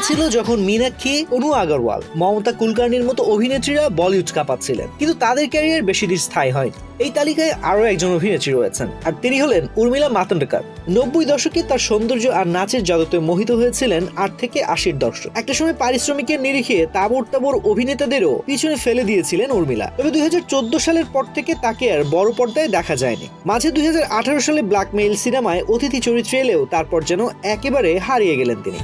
ছিল যখন মীনাক্ষী, অনু আগরওয়াল, মমতা কুলকার্নির মতো অভিনেত্রীরা বলিউড কাঁপাচ্ছিলেন, কিন্তু তাদের ক্যারিয়ার বেশি দিন স্থায়ী হয়নি। এই তালিকায় আরো একজন অভিনেত্রী রয়েছেন, আর তিনি হলেন উর্মিলা মাতন্ডকর। 90 দশকে তার সৌন্দর্য আর নাচের জগতে মোহিত হয়েছিলেন 8 থেকে 80 দশক। একটা সময় পারিশ্রমিকের নিরিখে তাবড় তাবড় অভিনেতাদেরও পিছনে ফেলে দিয়েছিলেন উর্মিলা। তবে 2014 সালের পর থেকে তাকে আর বড় পর্দায় দেখা যায়নি। মাঝে 2018 সালে ব্ল্যাকমেইল সিনেমায় অতিথি চরিত্রে এলেও তারপর যেন একেবারে হারিয়ে গেলেন তিনি।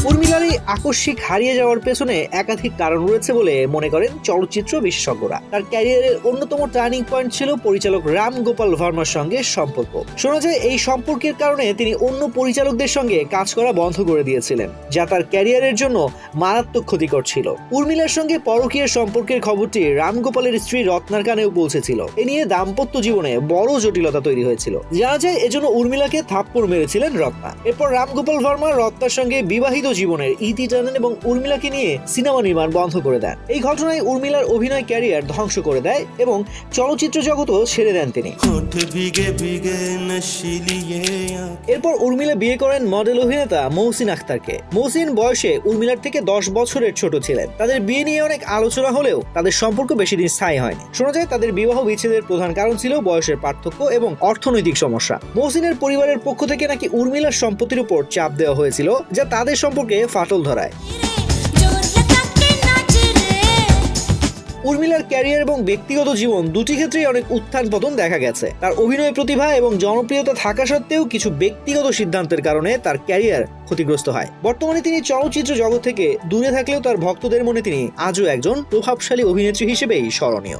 উর্মিলার এই আকস্মিক হারিয়ে যাওয়ার পেছনে একাধিক কারণ রয়েছে বলে মনে করেন চলচ্চিত্র বিশেষজ্ঞরা। তার ক্যারিয়ারের অন্যতম টার্নিং পয়েন্ট ছিল পরিচালক রাম গোপাল ভার্মার সঙ্গে সম্পর্ক। শোনা যায় এই সম্পর্কের কারণে তিনি অন্য পরিচালকদের সঙ্গে কাজ করা বন্ধ করে দিয়েছিলেন, যা তার ক্যারিয়ারের জন্য মারাত্মক ক্ষতিকর ছিল। উর্মিলার সঙ্গে পরকীয়া সম্পর্কের খবরটি রাম গোপালের স্ত্রী রত্নার কানেও পৌঁছেছিল। এ নিয়ে দাম্পত্য জীবনে বড় জটিলতা তৈরি হয়েছিল। জানা যায় এজন্য উর্মিলাকে থাপ্পড় মেরেছিলেন রত্না। এরপর রাম গোপাল ভার্মা রত্নার সঙ্গে বিবাহিত জীবনের ইতি টানেন এবং উর্মিলাকে নিয়ে সিনেমা নির্মাণ বন্ধ করে দেন। এই ঘটনায় উর্মিলার অভিনয় ক্যারিয়ার ধ্বংস করে দেয় এবং চলচ্চিত্র জগতও ছেড়ে দেন তিনি। এরপর উর্মিলা বিয়ে করেন মডেল অভিনেতা মহসিন আখতারকে। মহসিন বয়সে উর্মিলার থেকে 10 বছরের ছোট ছিলেন। তাদের বিয়ে নিয়ে অনেক আলোচনা হলেও তাদের সম্পর্ক বেশি দিন স্থায়ী হয়নি। শোনা যায় তাদের বিবাহ বিচ্ছেদের প্রধান কারণ ছিল বয়সের পার্থক্য এবং অর্থনৈতিক সমস্যা। মহসিনের পরিবারের পক্ষ থেকে নাকি উর্মিলার সম্পত্তির উপর চাপ দেওয়া হয়েছিল, যা তাদের সম্পর্কে ফাটল ধরায়। উর্মিলার ক্যারিয়ার এবং ব্যক্তিগত জীবন দুটি ক্ষেত্রেই অনেক উত্থান পতন দেখা গেছে। তার অভিনয় প্রতিভা এবং জনপ্রিয়তা থাকা সত্ত্বেও কিছু ব্যক্তিগত সিদ্ধান্তের কারণে তার ক্যারিয়ার ক্ষতিগ্রস্ত হয়। বর্তমানে তিনি চলচ্চিত্র জগৎ থেকে দূরে থাকলেও তার ভক্তদের মনে তিনি আজও একজন প্রভাবশালী অভিনেত্রী হিসেবেই স্মরণীয়।